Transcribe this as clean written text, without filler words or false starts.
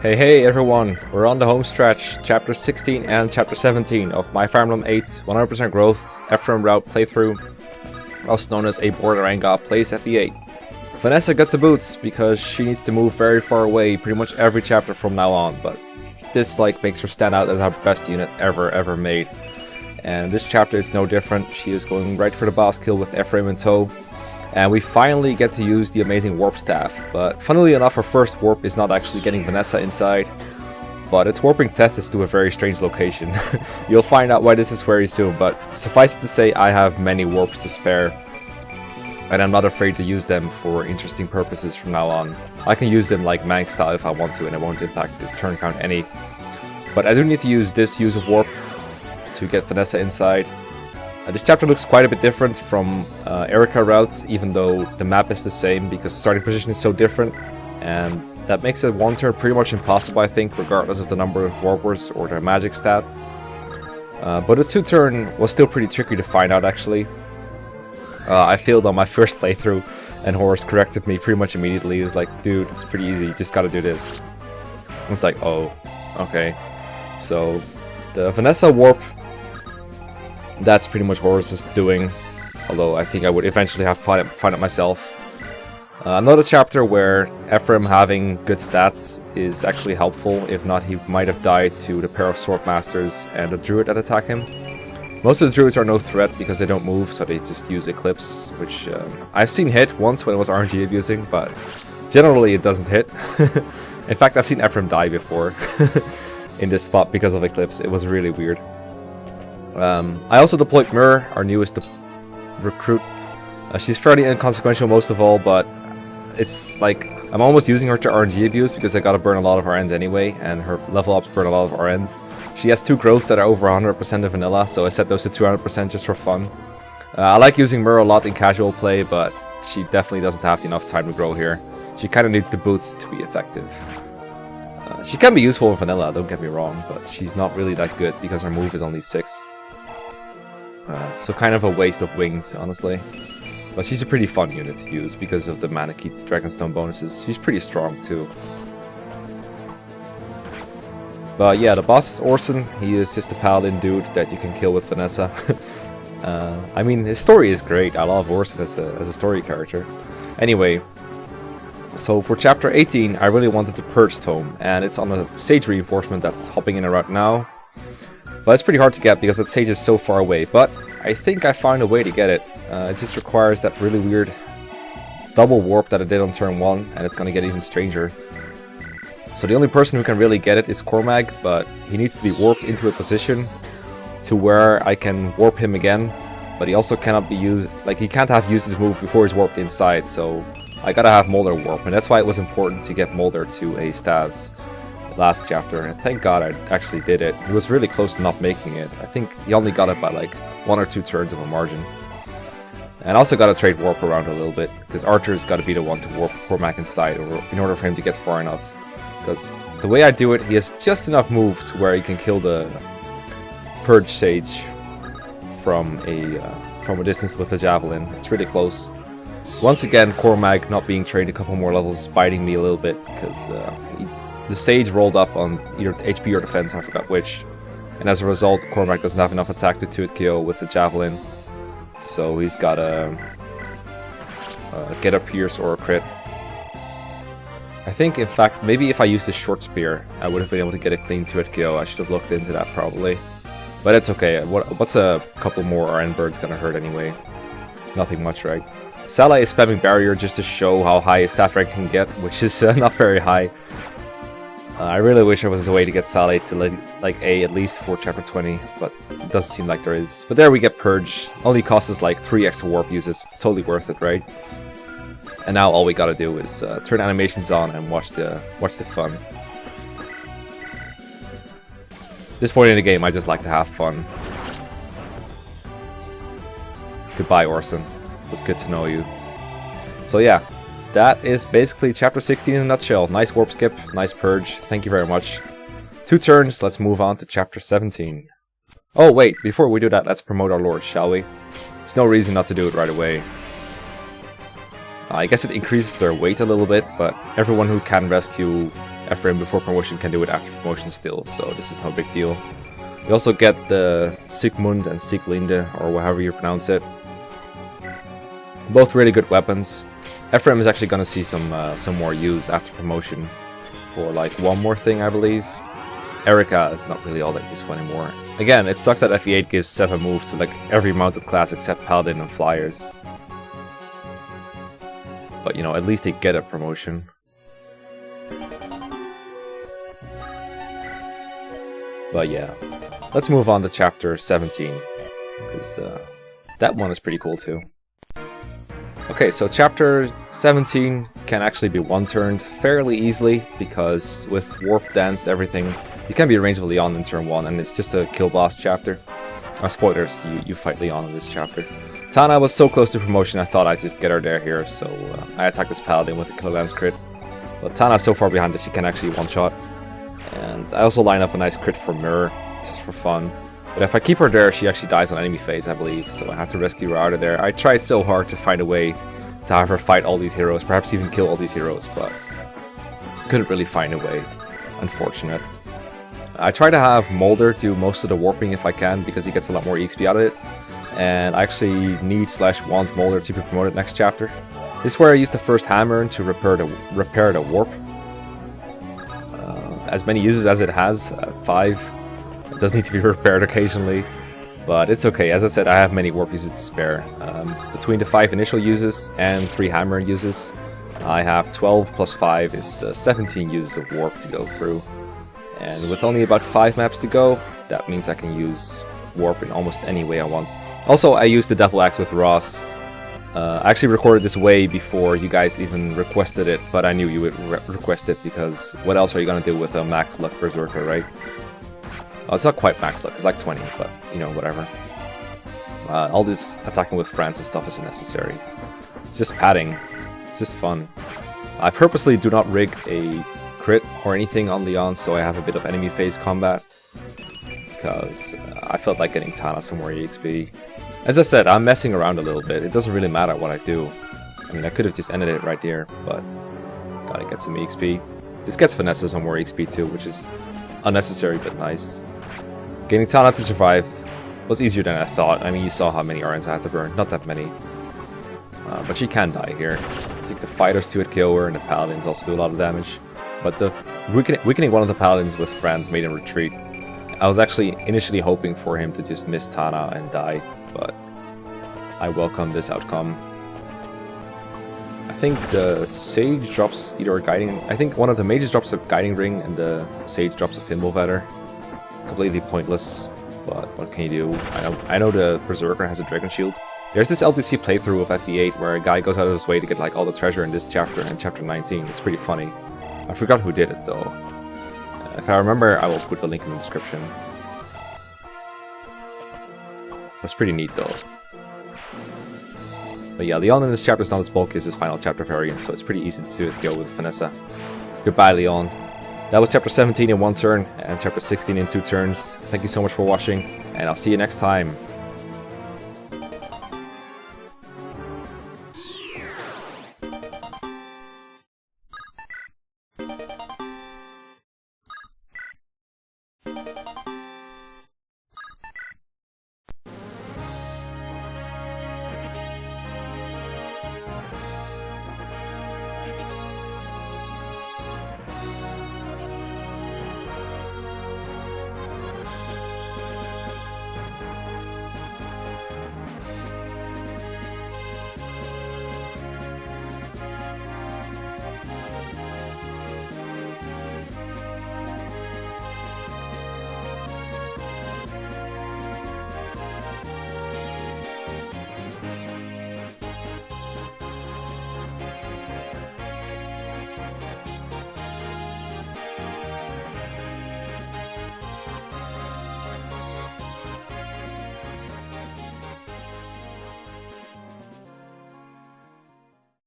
Hey everyone, we're on the home stretch, chapter 16 and chapter 17 of my Fire Emblem 8 100% growth Ephraim route playthrough, also known as a board RNGod plays FE8. Vanessa got the boots because she needs to move very far away pretty much every chapter from now on, but this makes her stand out as our best unit ever made. And this chapter is no different. She is going right for the boss kill with Ephraim in tow. And we finally get to use the amazing warp staff, but funnily enough our first warp is not actually getting Vanessa inside, but it's warping Tethys to a very strange location. You'll find out why this is very soon, but suffice it to say I have many warps to spare, and I'm not afraid to use them for interesting purposes from now on. I can use them like Mank style if I want to, and it won't impact the turn count any. But I do need to use this use of warp to get Vanessa inside. This chapter looks quite a bit different from Erica routes, even though the map is the same, because the starting position is so different, and that makes it one turn pretty much impossible, I think, regardless of the number of warpers or their magic stat. But the 2-turn was still pretty tricky to find out, actually. I failed on my first playthrough, and Horus corrected me pretty much immediately. He was like, dude, it's pretty easy, you just gotta do this. I was like, oh, okay. So, the Vanessa warp, that's pretty much Horus' doing, although I think I would eventually have to find it myself. Another chapter where Ephraim having good stats is actually helpful. If not, he might have died to the pair of Swordmasters and a Druid that attack him. Most of the Druids are no threat because they don't move, so they just use Eclipse, which I've seen hit once when it was RNG abusing, but generally it doesn't hit. In fact, I've seen Ephraim die before in this spot because of Eclipse. It was really weird. I also deployed Myrrh, our newest recruit. She's fairly inconsequential most of all, but it's like I'm almost using her to RNG abuse because I gotta burn a lot of RNs anyway, and her level ups burn a lot of RNs. She has 2 growths that are over 100% of vanilla, so I set those to 200% just for fun. I like using Myrrh a lot in casual play, but she definitely doesn't have enough time to grow here. She kinda needs the boots to be effective. She can be useful in vanilla, don't get me wrong, but she's not really that good because her move is only 6. So kind of a waste of wings, honestly. But she's a pretty fun unit to use because of the Mana Key Dragonstone bonuses. She's pretty strong too. But yeah, the boss is Orson. He is just a paladin dude that you can kill with Vanessa. I mean, his story is great. I love Orson as a story character. Anyway, so for chapter 18, I really wanted to purge Tome, and it's on a sage reinforcement that's hopping in around now. But it's pretty hard to get because that sage is so far away, but I think I found a way to get it. It just requires that really weird double warp that I did on turn 1, and it's gonna get even stranger. So the only person who can really get it is Cormag, but he needs to be warped into a position to where I can warp him again, but he also cannot be used, like he can't have used his move before he's warped inside, so I gotta have Mulder warp, and that's why it was important to get Mulder to a Stabs last chapter, and thank god I actually did it. He was really close to not making it. I think he only got it by like 1 or 2 turns of a margin. And also got to trade warp around a little bit, because Archer's got to be the one to warp Cormac inside in order for him to get far enough. Because the way I do it, he has just enough move to where he can kill the Purge Sage from a distance with the Javelin. It's really close. Once again, Cormac not being trained a couple more levels is biting me a little bit, because the Sage rolled up on either HP or defense, I forgot which. And as a result, Cormac doesn't have enough attack to 2-hit KO with the Javelin. So he's gotta get a Pierce or a Crit. I think, in fact, maybe if I used a Short Spear, I would have been able to get a clean 2-hit KO. I should have looked into that, probably. But it's okay. What's a couple more RN birds gonna hurt anyway? Nothing much, right? Salah is spamming Barrier just to show how high his staff rank can get, which is not very high. I really wish there was a way to get Saleh to like A at least for chapter 20, but it doesn't seem like there is. But there we get Purge. Only costs us like 3 extra warp uses. Totally worth it, right? And now all we gotta do is turn animations on and watch the fun. This point in the game, I just like to have fun. Goodbye, Orson. It was good to know you. So yeah. That is basically chapter 16 in a nutshell. Nice warp skip, nice purge, thank you very much. 2 turns, let's move on to chapter 17. Oh wait, before we do that, let's promote our lords, shall we? There's no reason not to do it right away. I guess it increases their weight a little bit, but everyone who can rescue Ephraim before promotion can do it after promotion still, so this is no big deal. You also get the Sigmund and Sieglinde, or however you pronounce it. Both really good weapons. Ephraim is actually going to see some more use after promotion for like one more thing, I believe. Erica is not really all that useful anymore. Again, it sucks that FE8 gives 7 move to like every mounted class except Paladin and Flyers. But you know, at least they get a promotion. But yeah, let's move on to chapter 17, because that one is pretty cool too. Okay, so chapter 17 can actually be one-turned fairly easily, because with Warp Dance everything, you can be ranged with Leon in turn 1, and it's just a kill boss chapter. Spoilers, you fight Leon in this chapter. Tana was so close to promotion, I thought I'd just get her there here, so I attacked this Paladin with a Killer Lance crit. But Tana's so far behind that she can actually one-shot. And I also line up a nice crit for Mirror, just for fun. But if I keep her there, she actually dies on enemy phase, I believe, so I have to rescue her out of there. I tried so hard to find a way to have her fight all these heroes, perhaps even kill all these heroes, but couldn't really find a way. Unfortunate. I try to have Molder do most of the warping if I can, because he gets a lot more EXP out of it. And I actually need/want Molder to be promoted next chapter. This is where I use the first hammer to repair the warp. As many uses as it has, 5. It does need to be repaired occasionally, but it's okay. As I said, I have many warp uses to spare. Between the 5 initial uses and 3 hammer uses, I have 12 plus 5 is 17 uses of warp to go through. And with only about 5 maps to go, that means I can use warp in almost any way I want. Also, I used the Devil Axe with Ross. I actually recorded this way before you guys even requested it, but I knew you would request it, because what else are you going to do with a max luck berserker, right? Well, it's not quite max luck, it's like 20, but you know, whatever. All this attacking with friends and stuff isn't necessary. It's just padding. It's just fun. I purposely do not rig a crit or anything on Leon, so I have a bit of enemy phase combat, because I felt like getting Tana some more EXP. As I said, I'm messing around a little bit. It doesn't really matter what I do. I mean, I could have just ended it right here, but gotta get some EXP. This gets Vanessa some more EXP too, which is unnecessary but nice. Getting Tana to survive was easier than I thought. I mean, you saw how many RNs I had to burn. Not that many. But she can die here. I think the fighters 2-hit kill her, and the paladins also do a lot of damage. But the weakening one of the paladins with friends made him retreat. I was actually initially hoping for him to just miss Tana and die, but I welcome this outcome. I think the Sage drops either a Guiding... I think one of the mages drops a Guiding Ring, and the Sage drops a Fimbulvetter. Completely pointless, but what can you do? I know the Berserker has a Dragon Shield. There's this LTC playthrough of FE8 where a guy goes out of his way to get like all the treasure in this chapter and chapter 19. It's pretty funny. I forgot who did it though. If I remember, I will put the link in the description. It was pretty neat though. But yeah, Leon in this chapter is not as bulky as his final chapter variant, so it's pretty easy to go with Vanessa. Goodbye, Leon. That was chapter 17 in 1 turn, and chapter 16 in 2 turns. Thank you so much for watching, and I'll see you next time.